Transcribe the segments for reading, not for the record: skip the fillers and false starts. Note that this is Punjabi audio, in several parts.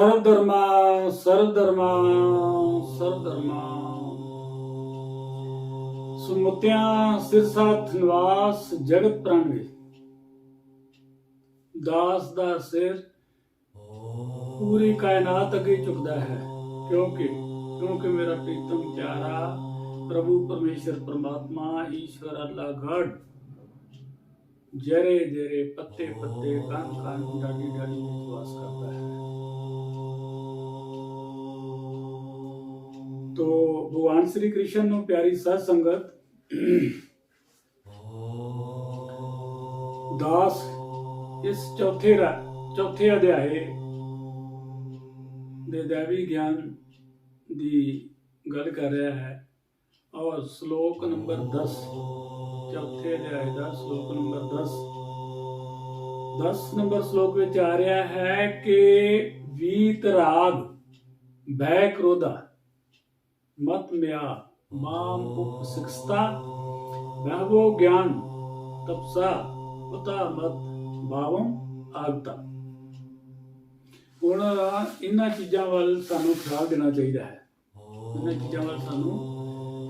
सर्वधर्मा सर्वधर्मा सर्वधर्मा ਸੁਮਤਿਆਂ ਸਿਰਸਾ ਨਿਵਾਸ ਜਗਤ ਪ੍ਰਾਣੇ। ਦਾਸ ਦਾ ਸਿਰ ਪੂਰੀ ਕਾਇਨਾਤ ਅੱਗੇ ਝੁਕਦਾ ਹੈ ਕਿਉਂਕਿ ਮੇਰਾ ਪ੍ਰੀਤਮ ਪਿਆਰਾ ਪ੍ਰਭੂ ਪਰਮੇਸ਼ਰ ਪਰਮਾਤਮਾ ਈਸ਼ਵਰ ਅੱਲਾ ਗॉड ਜਰੇ ਜਰੇ ਪੱਤੇ ਪੱਤੇ ਕਣ ਕਣ ਡਾਡੀ ਡਾਡੀ ਵਿੱਚ ਵਾਸ ਕਰਦਾ ਹੈ। तो भगवान श्री कृष्ण नो प्यारी साध संगत दास इस चौथे अध्याय दे दैवी ज्ञान दी गल कर रहा है और श्लोक नंबर 10 चौथे अध्याय का श्लोक नंबर 10 नंबर श्लोक में आ रहा है कि वीत राग भय क्रोधा मत म्या माम उपसिक्स्ता बहवो ज्ञान तपसा उता मत भावम आगता। ਹੁਣ ਇਹਨਾਂ ਚੀਜ਼ਾਂ ਵੱਲ ਸਾਨੂੰ ਖਿਆਲ ਦੇਣਾ ਚਾਹੀਦਾ ਹੈ। ਇਹਨਾਂ ਚੀਜ਼ਾਂ ਵੱਲ ਸਾਨੂੰ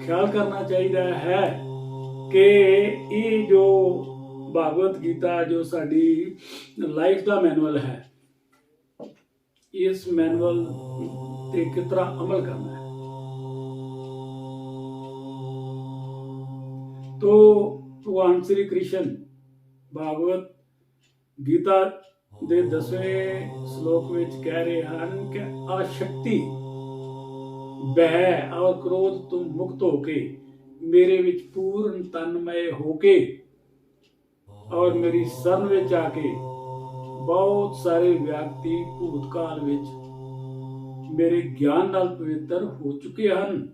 ਖਿਆਲ ਕਰਨਾ ਚਾਹੀਦਾ ਹੈ ਕਿ ਇਹ ਜੋ ਭਾਗਵਤ ਗੀਤਾ ਜੋ ਸਾਡੀ ਲਾਈਫ ਦਾ ਮੈਨੂਅਲ ਹੈ, ਇਸ ਮੈਨੂਅਲ ਤੇ ਕਿਸ ਤਰ੍ਹਾਂ ਅਮਲ ਕਰਨਾ ਹੈ। तो भगवान श्री कृष्ण भागवत गीता ਦੇ 10ਵੇਂ ਸ਼ਲੋਕ ਵਿੱਚ ਕਹਿ ਰਹੇ ਹਨ ਕਿ ਆਸ਼ਕਤੀ ਬਹਿ ਔਰ ਕ੍ਰੋਧ ਤੋਂ ਮੁਕਤ ਹੋ ਕੇ ਮੇਰੇ ਵਿੱਚ ਪੂਰਨ ਤਨਮय ਹੋ ਕੇ ਔਰ ਮੇਰੀ ਸ਼ਰਨ ਵਿੱਚ ਆ ਕੇ ਬਹੁਤ ਸਾਰੇ ਵਿਅਕਤੀ ਭੂਤਕਾਲ ਵਿੱਚ ਮੇਰੇ ਗਿਆਨ ਨਾਲ ਪਵਿੱਤਰ ਹੋ ਚੁੱਕੇ ਹਨ।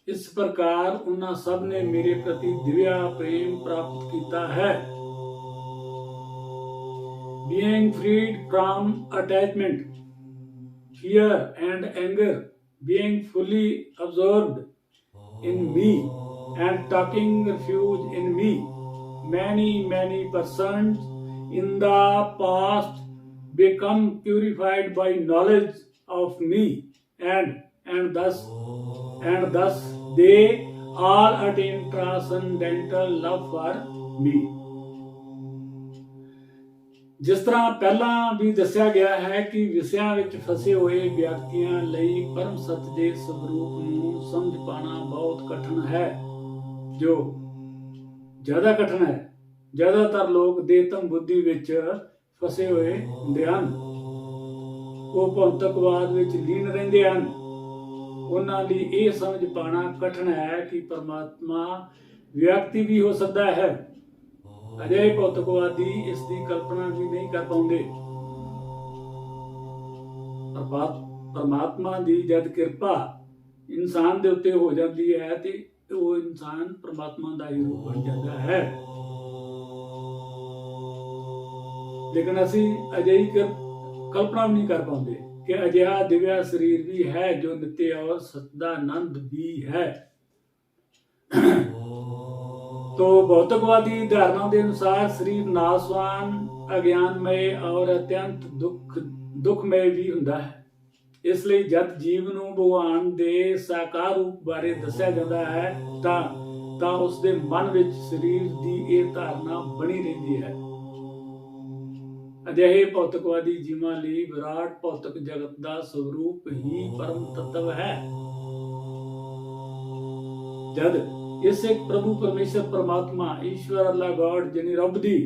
इस प्रकार उन्होंने सब ने मेरे प्रति दिव्या प्रेम प्राप्त किया है। Being freed from attachment, fear and anger, being fully absorbed in me and taking refuge in me, many persons in the past become purified by knowledge of me and thus they all attain transcendental love for me। ਜਿਸ ਤਰ੍ਹਾਂ ਪਹਿਲਾਂ ਵੀ ਦੱਸਿਆ ਗਿਆ ਹੈ ਕਿ ਵਿਸ਼ਿਆਂ ਵਿੱਚ ਫਸੇ ਹੋਏ ਵਿਅਕਤੀਆਂ ਲਈ ਪਰਮ ਸੱਚ ਦੇ ਸਰੂਪ ਨੂੰ ਸਮਝ ਪਾਣਾ ਬਹੁਤ ਕਠਿਨ ਹੈ। ਜੋ ਜ਼ਿਆਦਾ ਕਠਿਨ ਹੈ, ਜ਼ਿਆਦਾਤਰ ਲੋਕ ਦੇਤਮ ਬੁੱਧੀ ਵਿੱਚ ਫਸੇ ਹੋਏ ਹੁੰਦੇ ਹਨ। ਉਹ ਭੌਤਿਕਵਾਦ ਵਿੱਚ ਲੀਨ ਰਹਿੰਦੇ ਹਨ। ਉਹਨਾਂ ਲਈ ਇਹ ਸਮਝ ਪਾਣਾ ਕਠਿਨ ਹੈ ਕਿ ਪਰਮਾਤਮਾ ਵਿਅਕਤੀ ਵੀ ਹੋ ਸਕਦਾ ਹੈ। ਅਜਿਹੇ ਭੌਤਿਕਵਾਦੀ ਇਸ ਦੀ ਕਲਪਨਾ ਵੀ ਨਹੀਂ ਕਰ ਪਾਉਂਦੇ। ਪਰਮਾਤਮਾ ਦੀ ਜਦ ਕਿਰਪਾ ਇਨਸਾਨ ਦੇ ਉੱਤੇ ਹੋ ਜਾਂਦੀ ਹੈ ਤੇ ਉਹ ਇਨਸਾਨ ਪਰਮਾਤਮਾ ਦਾ ਹੀ ਰੂਪ ਬਣ ਜਾਂਦਾ ਹੈ। ਲੇਕਿਨ ਅਸੀਂ ਅਜਿਹੀ ਕਲਪਨਾ ਵੀ ਨਹੀਂ ਕਰ ਪਾਉਂਦੇ कि अजिहा दिव्या शरीर भी है जो नित्य और सच्चिदानंद भी है। तो भौतिकवादी धारणा के अनुसार शरीर नाशवान अज्ञानमय और अत्यंत दुखमय भी हुंदा है। इसलिए जब जीव ਨੂੰ ਭਗਵਾਨ ਦੇ ਸਾਕਾਰ ਰੂਪ ਬਾਰੇ ਦੱਸਿਆ ਜਾਂਦਾ ਹੈ ਤਾਂ ਉਸ ਦੇ ਮਨ ਵਿੱਚ ਸਰੀਰ ਦੀ ਇਹ ਧਾਰਨਾ ਬਣੀ ਰਹਿੰਦੀ ਹੈ। ਅਜਿਹੇ ਭੌਤਿਕਵਾਦੀ ਜੀਵਾਂ ਲਈ ਵਿਰਾਟ ਭੌਤਿਕ ਜਗਤ ਦਾ ਸਰੂਪ ਹੀ ਪਰਮ ਤੱਤਵ ਹੈ। ਜਦ ਇਸ ਇੱਕ ਪ੍ਰਭੂ ਪਰਮੇਸ਼ਰ ਪਰਮਾਤਮਾ ਈਸ਼ਵਰ ਅੱਲਾ ਗॉड ਜਿਹਨੇ ਰੱਬ ਦੀ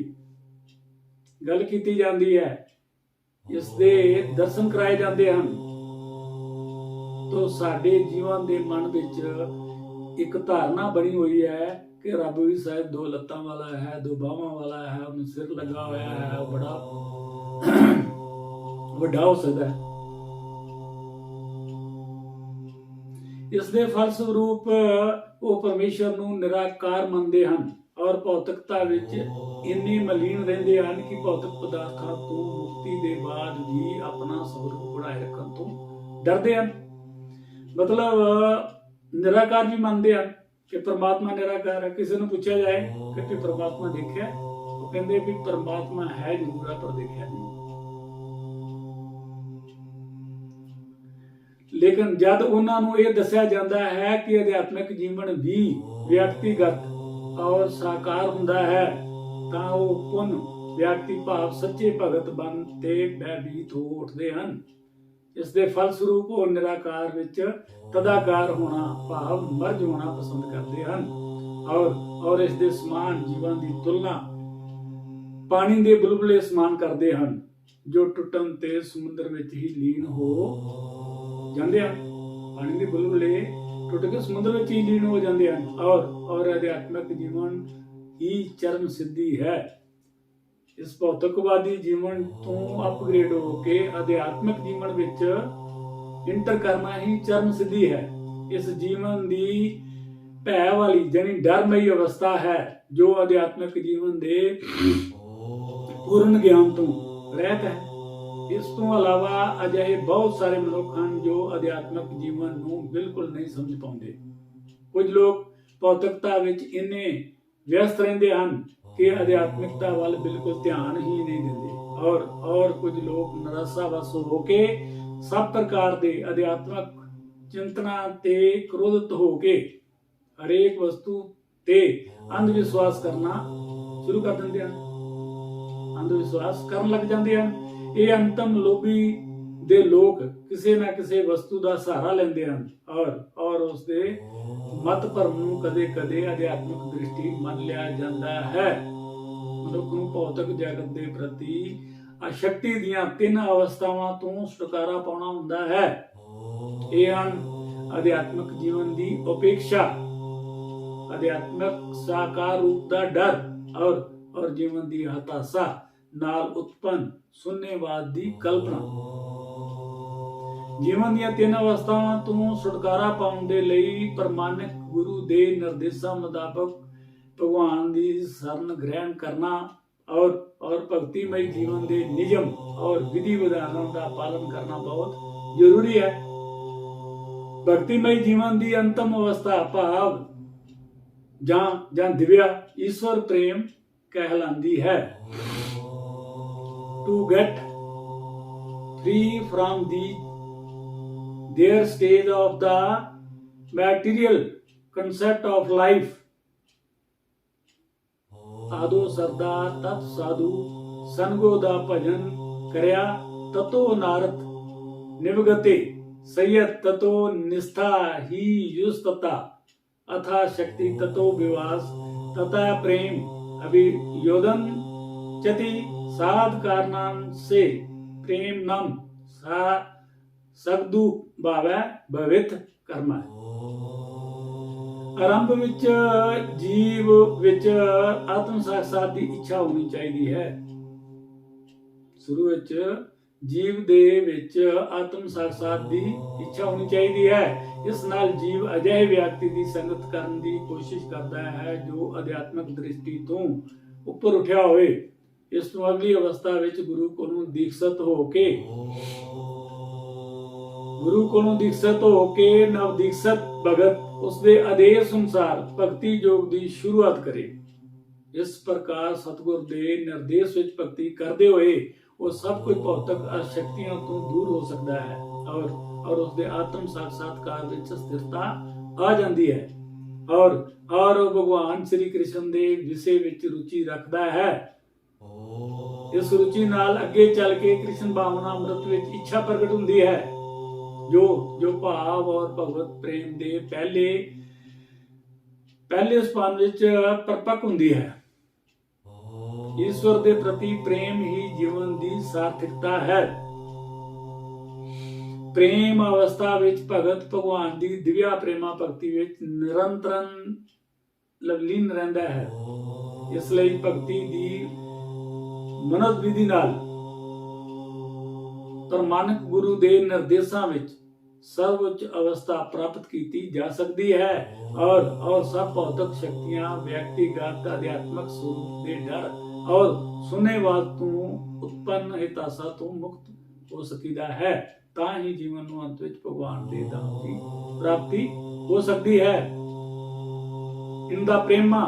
ਗੱਲ ਕੀਤੀ ਜਾਂਦੀ ਹੈ, ਇਸ ਦੇ ਦਰਸ਼ਨ ਕਰਾਏ ਜਾਂਦੇ ਹਨ, ਤਾਂ ਸਾਡੇ ਜੀਵਨ ਦੇ ਮਨ ਵਿੱਚ ਇੱਕ ਧਾਰਨਾ ਬਣੀ ਹੋਈ ਹੈ कि रब भी शायद 2 ਲੱਤਾਂ वाला है, 2 ਬਾਹਾਂ वाला है, ਉਹਨੂੰ ਸਿਰ ਲੱਗਾ ਹੋਇਆ ਹੈ, ਉਹ ਬੜਾ ਵੱਡਾ ਹੋ ਸਕਦਾ ਹੈ। ਇਸ ਦੇ ਫਲਸਰੂਪ ਉਹ ਪਰਮੇਸ਼ਰ ਨੂੰ ਨਿਰਾਕਾਰ ਮੰਨਦੇ ਹਨ ਔਰ ਭੌਤਿਕਤਾ ਵਿੱਚ ਇੰਨੇ ਮਲੀਨ ਰਹਿੰਦੇ ਹਨ ਕਿ ਭੌਤਿਕ ਪਦਾਰਥਾਂ ਤੋਂ ਮੁਕਤੀ ਦੇ ਬਾਅਦ ਵੀ ਆਪਣਾ ਸਰੂਪ ਬਣਾਏ ਰੱਖਣ ਤੋਂ ਡਰਦੇ ਹਨ। ਮਤਲਬ ਨਿਰਾਕਾਰ ਵੀ ਮੰਨਦੇ ਹਨ कि परमात्मा निराकार है। किसी ने पूछा जाए कि परमात्मा देखा, तो कहते भी परमात्मा है जरूर है पर देखा नहीं। ਲੇਕਿਨ ਜਦ ਉਹਨਾਂ ਨੂੰ ਇਹ ਦੱਸਿਆ ਜਾਂਦਾ ਹੈ ਕਿ ਅਧਿਆਤਮਿਕ ਜੀਵਨ ਵੀ ਵਿਅਕਤੀਗਤ ਔਰ ਸਾਕਾਰ ਹੁੰਦਾ ਹੈ ਤਾਂ ਉਹ ਪੁੰਨ ਵਿਅਕਤੀ ਭਾਵ ਸੱਚੇ ਭਗਤ ਬਣ ਤੇ ਭੈਭੀਤ ਹੋ ਉੱਠਦੇ ਹਨ। ਇਸ ਦੇ ਫਲਸਰੂਪ ਉਹ ਨਿਰਾਕਾਰ ਵਿੱਚ ਤਦਾਕਾਰ ਹੋਣਾ ਭਾਵ ਮਰਜ ਹੋਣਾ ਪਸੰਦ ਕਰਦੇ ਹਨ ਔਰ ਇਸ ਦੇ ਸਮਾਨ ਜੀਵਨ ਦੀ ਤੁਲਨਾ ਪਾਣੀ ਦੇ ਬੁਲਬੁਲੇ ਸਮਾਨ ਕਰਦੇ ਹਨ ਜੋ ਟੁੱਟਣ ਤੇ ਸਮੁੰਦਰ ਵਿੱਚ ਹੀ ਲੀਨ ਹੋ ਜਾਂਦੇ ਹਨ। ਪਾਣੀ ਦੇ ਬੁਲਬੁਲੇ ਟੁੱਟ ਕੇ ਸਮੁੰਦਰ ਵਿੱਚ ਹੀ ਲੀਨ ਹੋ ਜਾਂਦੇ ਹਨ ਔਰ ਅਧਿਆਤਮਿਕ ਜੀਵਨ ਹੀ ਚਰਮ ਸਿੱਧੀ ਹੈ। ਇਸ ਭੌਤਿਕਵਾਦੀ ਜੀਵਨ ਤੋਂ ਅਪਗ੍ਰੇਡ ਹੋ ਕੇ ਅਧਿਆਤਮਿਕ ਜੀਵਨ ਵਿੱਚ ਇੰਟਰ ਕਰਨਾ ਹੀ ਚਰਮ ਸਿੱਧੀ ਹੈ। ਇਸ ਜੀਵਨ ਦੀ ਭੈ ਵਾਲੀ ਜਾਨੀ ਡਰਮਈ ਅਵਸਥਾ ਹੈ ਜੋ ਅਧਿਆਤਮਿਕ ਜੀਵਨ ਦੇ ਪੂਰਨ ਗਿਆਨ ਤੋਂ ਰਹਿਤ ਹੈ। ਇਸ ਤੋਂ ਇਲਾਵਾ ਅਜਿਹੇ ਬਹੁਤ ਸਾਰੇ ਮਨੁੱਖ ਹਨ ਜੋ ਅਧਿਆਤਮਿਕ ਜੀਵਨ ਨੂੰ ਬਿਲਕੁਲ ਨਹੀਂ ਸਮਝ ਪਾਉਂਦੇ। ਕੁਝ ਲੋਕ ਭੌਤਿਕਤਾ ਵਿੱਚ ਇੰਨੇ ਵਿਅਸਤ ਰਹਿੰਦੇ ਹਨ ਕਿ ਅਧਿਆਤਮਿਕਤਾ ਵੱਲ ਬਿਲਕੁਲ ਧਿਆਨ ਹੀ ਨਹੀਂ ਦਿੰਦੇ ਔਰ ਕੁਝ ਲੋਕ ਨਿਰਾਸ਼ਾਵਸ ਹੋ ਕੇ ਸਭ ਪ੍ਰਕਾਰ ਦੇ ਅਧਿਆਤਮਿਕ ਚਿੰਤਨਾ ਤੇ ਕ੍ਰੋਧਿਤ ਹੋ ਕੇ ਹਰੇਕ ਵਸਤੂ ਤੇ ਅੰਧ ਵਿਸ਼ਵਾਸ ਕਰਨਾ ਸ਼ੁਰੂ ਕਰ ਦਿੰਦੇ ਹਨ, ਅੰਧ ਵਿਸ਼ਵਾਸ ਕਰਨ ਲੱਗ ਜਾਂਦੇ ਹਨ। ਇਹ ਅੰਤਮ ਲੋਭੀ ਦੇ ਲੋਕ ਕਿਸੇ ਨਾ ਕਿਸੇ ਵਸਤੂ ਦਾ ਸਹਾਰਾ ਲੈਂਦੇ ਹਨ ਔਰ ਉਸ ਦੇ ਮਤ ਭਰਮ ਨੂੰ ਕਦੇ-ਕਦੇ ਅਧਿਆਤਮਿਕ ਦ੍ਰਿਸ਼ਟੀ ਮੰਨ ਲਿਆ ਜਾਂਦਾ ਹੈ। ਮਨੁੱਖ ਨੂੰ ਭੌਤਿਕ ਜਗਤ ਦੇ ਪ੍ਰਤੀ ਅਸ਼ਕਤੀ ਦੀਆਂ 3 ਅਵਸਥਾਵਾਂ ਤੋਂ ਛੁਟਕਾਰਾ ਪਾਉਣਾ ਹੁੰਦਾ ਹੈ। ਇਹ ਹਨ ਅਧਿਆਤਮਿਕ ਜੀਵਨ ਦੀ ਉਪੇਖਿਆ, ਅਧਿਆਤਮਿਕ ਸਾਕਾਰ ਰੂਪ ਦਾ ਡਰ ਔਰ ਜੀਵਨ ਦੀ ਹਤਾਸ਼ਾ ਨਾਲ ਉਤਪੰਨ ਸੁੰਨੇਵਾਦ ਦੀ ਕਲਪਨਾ। ਜੀਵਨ ਦੀਆਂ 3 ਅਵਸਥਾਵਾਂ ਤੋਂ ਛੁਟਕਾਰਾ ਪਾਉਣ ਦੇ ਲਈ ਪ੍ਰਮਾਣਿਕ ਗੁਰੂ ਦੇ ਨਿਰਦੇਸ਼ਾਂ ਮੁਤਾਬਕ ਭਗਵਾਨ ਦੀ ਸ਼ਰਨ ਗ੍ਰਹਿਣ ਕਰਨਾ ਔਰ ਭਗਤੀਮਈ ਜੀਵਨ ਦੇ ਨਿਯਮ ਔਰ ਵਿਧੀ ਵਿਧਾਨਾਂ ਦਾ ਪਾਲਨ ਕਰਨਾ ਬਹੁਤ ਜ਼ਰੂਰੀ ਹੈ। ਭਗਤੀਮਈ ਜੀਵਨ ਦੀ ਅੰਤਮ ਅਵਸਥਾ ਭਾਵ ਜਾਂ ਦਿਵਿਆ ਈਸ਼ਵਰ ਪ੍ਰੇਮ ਕਹਿਲਾਂਦੀ ਹੈ। To get free from their stage of the material concept of life, ਆਦੋ ਸਰਦਾ ਤਤ ਸਾਧੂ ਸੰਗੋ ਦਾ ਭਜਨ ਕਰਿਆ ਤਤੋ ਨਾਰਤ ਨਿਵਗਤੇ ਸਯਤ ਤਤੋ ਨਿਸਥਾ ਹੀ ਯੁਸਤਤਾ ਅਥਾ ਸ਼ਕਤੀ ਤਤੋ ਵਿਵਾਸ ਤथा प्रेम अभियोदन चति साध कारणान से प्रेम नम सा सगदु भावै भवित कर्मा। आरंभ ਵਿੱਚ ਜੀਵ ਵਿੱਚ ਆਤਮ ਸਾਖਾਤ ਦੀ ਇੱਛਾ ਹੋਣੀ ਚਾਹੀਦੀ ਹੈ। ਸ਼ੁਰੂ ਵਿੱਚ ਜੀਵ ਦੇ ਵਿੱਚ ਆਤਮ ਸਾਖਾਤ ਦੀ ਇੱਛਾ ਹੋਣੀ ਚਾਹੀਦੀ ਹੈ। ਇਸ ਨਾਲ ਜੀਵ ਅਜਿਹੇ ਵਿਅਕਤੀ ਦੀ ਸੰਗਤ ਕਰਨ ਦੀ ਕੋਸ਼ਿਸ਼ ਕਰਦਾ ਹੈ ਜੋ ਅਧਿਆਤਮਿਕ ਦ੍ਰਿਸ਼ਟੀ ਤੋਂ ਉੱਪਰ ਉੱਠਿਆ ਹੋਵੇ। ਇਸ ਤੋਂ ਅਗਲੀ ਅਵਸਥਾ ਵਿੱਚ ਗੁਰੂ ਕੋਲੋਂ ਦੀਕਸ਼ਿਤ ਹੋ ਕੇ ਨਵ ਦੀਕਸ਼ਿਤ ਭਗਤ ਉਸ ਦੇ ਆਦੇਸ਼ ਅਨੁਸਾਰ ਭਗਤੀ ਯੋਗ ਦੀ ਸ਼ੁਰੂਆਤ ਕਰੇ। ਇਸ ਪ੍ਰਕਾਰ ਸਤਿਗੁਰ ਦੇ ਨਿਰਦੇਸ਼ ਵਿੱਚ ਭਗਤੀ ਕਰਦੇ ਹੋਏ ਉਹ ਸਭ ਕੁਝ ਭੌਤਿਕ ਅਸ਼ਕਤੀਆਂ ਤੋਂ ਦੂਰ ਹੋ ਸਕਦਾ ਹੈ ਔਰ ਉਸ ਦੇ ਆਤਮ ਸਾਖਾਤਕਾਰ ਵਿੱਚ ਸਥਿਰਤਾ ਆ ਜਾਂਦੀ ਹੈ ਔਰ ਭਗਵਾਨ ਸ੍ਰੀ ਕ੍ਰਿਸ਼ਨ ਦੇ ਵਿਸ਼ੇ ਵਿੱਚ ਰੁਚੀ ਰੱਖਦਾ ਹੈ। ਇਸ ਰੁਚੀ ਨਾਲ ਅੱਗੇ ਚੱਲ ਕੇ ਕ੍ਰਿਸ਼ਨ ਭਾਵਨਾ ਅੰਮ੍ਰਿਤ ਵਿੱਚ ਇੱਛਾ ਪ੍ਰਗਟ ਹੁੰਦੀ ਹੈ ਜੋ ਭਾਵ ਔਰ ਭਗਵਤ ਪ੍ਰੇਮ ਦੇ ਪਹਿਲੇ ਸਪਾਨ ਵਿੱਚ ਪਰਪੱਕ ਹੁੰਦੀ ਹੈ। ਈਸ਼ਵਰ ਦੇ ਪ੍ਰਤੀ ਪ੍ਰੇਮ ਹੀ ਜੀਵਨ ਦੀ ਸਾਰਥਿਕਤਾ ਹੈ। ਪ੍ਰੇਮ ਅਵਸਥਾ ਵਿੱਚ ਭਗਤ ਭਗਵਾਨ ਦੀ ਦਿਵਿਆ ਪ੍ਰੇਮਾ ਭਗਤੀ ਵਿੱਚ ਨਿਰੰਤਰਨ ਲਵਲੀਨ ਰਹਿੰਦਾ ਹੈ। ਇਸ ਲਈ ਭਗਤੀ ਦੀ ਮਨੋਧ ਵਿਧੀ ਨਾਲ ਪ੍ਰਮਾਣਿਕ ਗੁਰੂ ਦੇ ਨਿਰਦੇਸ਼ਾਂ ਵਿੱਚ ਸਰਵਉੱਚ ਅਵਸਥਾ ਪ੍ਰਾਪਤ ਕੀਤੀ ਜਾ ਸਕਦੀ ਹੈ ਔਰ ਸਭ ਭੌਤਿਕ ਸ਼ਕਤੀਆਂ ਵਿਅਕਤੀਗਤ ਅਧਿਆਤਮਕ ਸਰੂਪ ਦੇ ਡਰ ਔਰ ਸੁਨੇਵਾਦ ਤੋਂ ਉਤਪੰਨ ਹਿਤਾਸਾ ਤੋਂ ਮੁਕਤ ਹੋ ਸਕੀਦਾ ਹੈ। ਤਾਂ ਹੀ ਜੀਵਨ ਨੂੰ ਅੰਤ ਵਿੱਚ ਭਗਵਾਨ ਦੇ ਧਾਮ ਦੀ ਪ੍ਰਾਪਤੀ ਹੋ ਸਕਦੀ ਹੈ। In the prema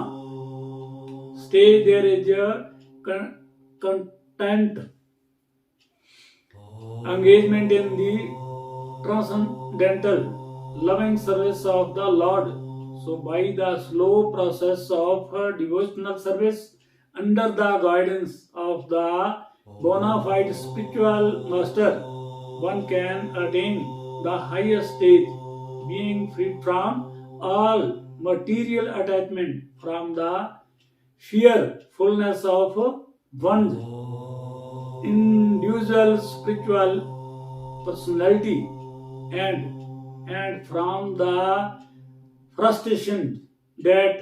stage there is a content engagement in the transcendental loving service of the Lord. So by the slow process of devotional service under the guidance of the bona fide spiritual master, one can attain the highest stage, being free from all material attachment, from the fearfulness of one's individual spiritual personality, and from the frustration that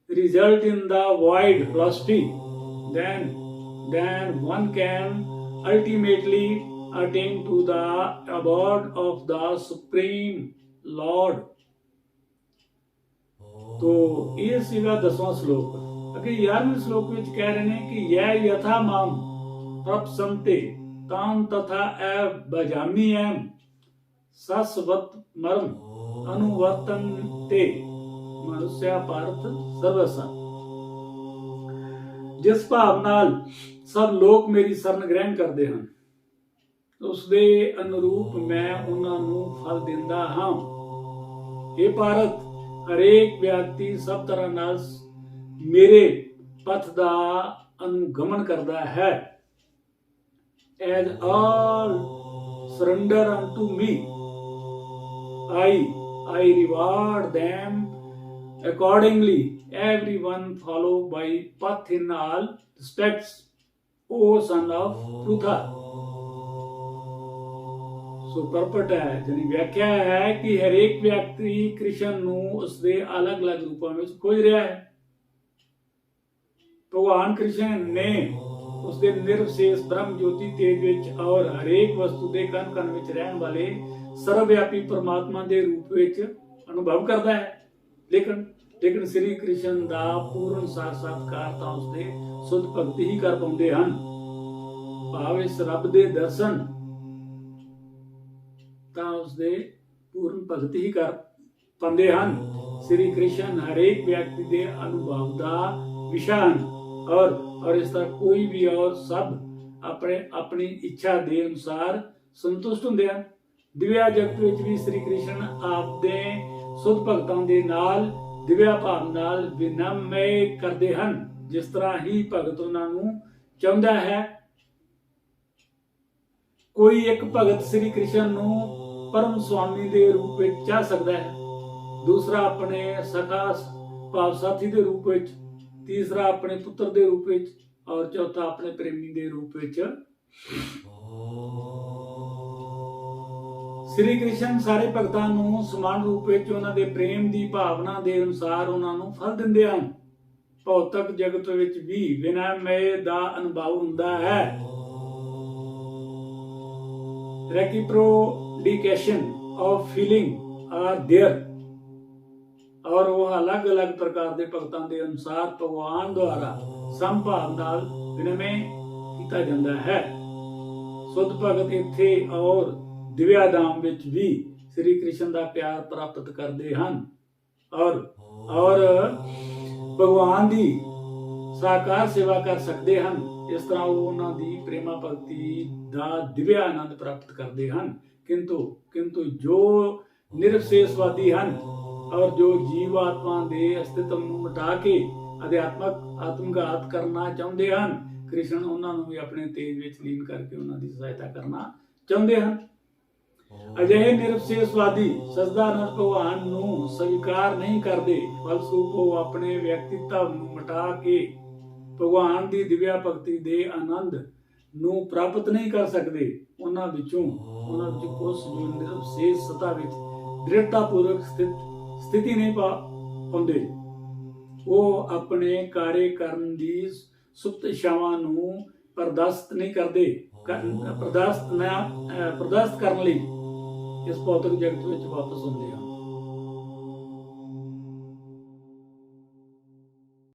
result in the void philosophy. Then one can ultimately attain to the abode of the Supreme Lord. तो ਇਹ ਸੀਗਾ 10ਵਾਂ ਸ਼ਲੋਕ। ਅੱਗੇ 11ਵੇਂ ਸ਼ਲੋਕ ਵਿੱਚ ਕਹਿ ਰਹੇ ਨੇ ਕਿ ਯੈ ਯਥਾ ਮਾਮ ਪ੍ਰਪਸੰਤੇ ਤਾਮ ਤਥਾ ਐ ਭਜਾਮि ਐਮ ਸਸਵਤ ਮਰਮ ਅਨੁਵਰਤਨਤੇ ਮਨੁੱਸਿਆ ਪਾਰਥ ਸਰਵਸਾ। ਜਿਸ ਭਾਵ ਨਾਲ ਸਭ ਲੋਕ ਮੇਰੀ ਸ਼ਰਨ ਗ੍ਰਹਿਣ ਕਰਦੇ ਹਨ, ਉਸ ਦੇ ਅਨੁਰੂਪ ਮੈਂ ਉਹਨਾਂ ਨੂੰ ਫਲ ਦਿੰਦਾ ਹਾਂ। ਇਹ ਭਾਰਤ, ਹਰੇਕ ਵਿਅਕਤੀ ਸਭ ਤਰ੍ਹਾਂ ਨਾਲ ਮੇਰੇ ਪਥ ਦਾ ਅਨੁਗਮਨ ਕਰਦਾ ਹੈ। As all surrender unto me, I reward them accordingly. Everyone follow by path in all respects, O son of Prutha. ਸੋ ਪਰਪਟ ਹੈ, ਜਾਨੀ ਵਿਆਖਿਆ ਹੈ ਕਿ ਹਰੇਕ ਵਿਅਕਤੀ ਕ੍ਰਿਸ਼ਨ ਨੂੰ ਉਸਦੇ ਅਲੱਗ-ਅਲੱਗ ਰੂਪਾਂ ਵਿੱਚ ਖੋਜ ਰਿਹਾ ਹੈ। ਭਗਵਾਨ ਕ੍ਰਿਸ਼ਨ ਨੇ ਉਸਦੇ ਨਿਰਵਿਸ਼ੇਸ਼ ਬ੍ਰਹਮ ਜੋਤੀ ਤੇਜ ਵਿੱਚ ਔਰ ਹਰੇਕ ਵਸਤੂ ਦੇ ਕਣ-ਕਣ ਵਿੱਚ ਰਹਿਣ ਵਾਲੇ ਸਰਵਵਿਆਪੀ ਪਰਮਾਤਮਾ ਦੇ ਰੂਪ ਵਿੱਚ ਅਨੁਭਵ ਕਰਦਾ ਹੈ। ਲੇਕਿਨ ਸ੍ਰੀ ਕ੍ਰਿਸ਼ਨ ਦਾ ਪੂਰਨ ਸਾਖਾਤਕਾਰ ਤਾਂ ਉਸਦੇ ਸੁਧ ਭਗਤ ਹੀ ਕਰ ਪਾਉਂਦੇ ਹਨ। ਭਾਵ ਇਸ ਰੱਬ ਦੇ ਦਰਸ਼ਨ ਤਾਂ ਉਸਦੇ ਪੂਰਨ ਭਗਤ ਹੀ ਕਰ ਪਾਉਂਦੇ ਹਨ। ਸ੍ਰੀ ਕ੍ਰਿਸ਼ਨ ਹਰੇਕ ਵਿਅਕਤੀ ਦੇ ਅਨੁਭਵ ਦਾ ਵਿਸ਼ਾ ਹਨ ਔਰ ਇਸ ਦਾ ਕੋਈ ਵੀ ਔਰ ਸਭ ਆਪਣੀ ਇੱਛਾ ਦੇ ਅਨੁਸਾਰ ਸੰਤੁਸ਼ਟ ਹੁੰਦੇ ਹਨ। ਦਿਵਿਆ ਜਗਤ ਵਿੱਚ ਵੀ ਸ੍ਰੀ ਕ੍ਰਿਸ਼ਨ ਆਪਦੇ ਸੁਧ ਭਗਤਾਂ ਦੇ ਨਾਲ ਦਿਵਿਆ ਭਾਵ ਨਾਲ ਵਿਨਮਯ ਕਰਦੇ ਹਨ। ਜਿਸ ਤਰ੍ਹਾਂ ਹੀ ਭਗਤ ਉਹਨਾਂ ਨੂੰ ਚਾਹੁੰਦਾ ਹੈ। ਕੋਈ ਇੱਕ ਭਗਤ ਸ੍ਰੀ ਕ੍ਰਿਸ਼ਨ ਨੂੰ ਪਰਮ ਸੁਆਮੀ ਦੇ ਰੂਪ ਵਿੱਚ ਚਾਹ ਸਕਦਾ ਹੈ, ਦੂਸਰਾ ਆਪਣੇ ਸਖਾ ਭਾਵ ਸਾਥੀ ਦੇ ਰੂਪ ਵਿੱਚ, ਤੀਸਰਾ ਆਪਣੇ ਪੁੱਤਰ ਦੇ ਰੂਪ ਵਿੱਚ ਔਰ ਚੌਥਾ ਆਪਣੇ ਪ੍ਰੇਮੀ ਦੇ ਰੂਪ ਵਿੱਚ। ਸ੍ਰੀ ਕ੍ਰਿਸ਼ਨ ਸਾਰੇ ਭਗਤਾਂ ਨੂੰ ਸਮਾਨ ਰੂਪ ਵਿੱਚ ਉਹਨਾਂ ਦੇ ਪ੍ਰੇਮ ਦੀ ਭਾਵਨਾ ਦੇ ਅਨੁਸਾਰ ਉਹਨਾਂ ਨੂੰ ਫਲ ਦਿੰਦੇ ਹਨ। ਭੌਤਿਕ ਜਗਤ ਵਿੱਚ ਵੀ ਵਿਨਮਯ ਦਾ ਅਨੁਭਵ ਹੁੰਦਾ ਹੈ। Reciprocation of feeling are there, और वह अलग अलग प्रकार के भगतां के अनुसार भगवान द्वारा संभाव नाल विनिमय किया जाता है। सुध भगत इत्थे और दिव्या धाम विच भी श्री कृष्ण का प्यार प्राप्त करते हैं और भगवान की साकार सेवा कर सकते हैं। इस तरह वो उन्हां दी प्रेमा भगती दा दिव्या आनंद प्राप्त करते हैं। किंतु जो निरविशेषवादी हैं और जो जीव आत्मा के अस्तित्व ਨੂੰ ਮਿਟਾ ਕੇ ਅਧਿਆਤਮਕ ਆਤਮਘਾਤ ਕਰਨਾ ਚਾਹੁੰਦੇ ਹਨ, ਕ੍ਰਿਸ਼ਨ ਉਹਨਾਂ ਨੂੰ ਵੀ ਆਪਣੇ ਤੇਜ ਵਿੱਚ ਲੀਨ ਕਰਕੇ ਉਹਨਾਂ ਦੀ ਸਹਾਇਤਾ ਕਰਨਾ ਚਾਹੁੰਦੇ ਹਨ। ਅਜਿਹੇ ਨਿਰਵਿਸ਼ੇਸ਼ਵਾਦੀ ਸਜਦਾਨੰਦ ਭਗਵਾਨ ਨੂੰ ਸਵੀਕਾਰ ਨਹੀਂ ਕਰਦੇ। ਫਲਸਰੂਪ ਉਹ ਆਪਣੇ ਵਿਅਕਤੀਤਵ ਨੂੰ ਮਿਟਾ ਕੇ ਭਗਵਾਨ ਦੀ ਦਿਵਿਆ ਭਗਤੀ ਦੇ ਆਨੰਦ ਨੂੰ ਪ੍ਰਾਪਤ ਨਹੀਂ ਕਰ ਸਕਦੇ। ਉਹਨਾਂ ਵਿੱਚੋਂ ਕੁਝ ਜੋ ਨਿਰਵਿਸ਼ੇਸ਼ ਸਤਾ ਵਿੱਚ ਦ੍ਰਿੜਤਾਪੂਰਵਕ ਸਥਿਤੀ ਨਹੀਂ ਪਾਉਂਦੇ, ਉਹ ਆਪਣੇ ਕਾਰਜ ਕਰਨ ਦੀ ਸੁਪਤ ਇੱਛਾਵਾਂ ਨੂੰ ਪ੍ਰਦਰਸ਼ਿਤ ਨਹੀਂ ਕਰਦੇ। ਪ੍ਰਦਰਸ਼ਿਤ ਕਰਨ ਲਈ ਇਸ ਭੌਤਿਕ ਜਗਤ ਵਿੱਚ ਵਾਪਸ ਹੁੰਦੇ ਹਨ।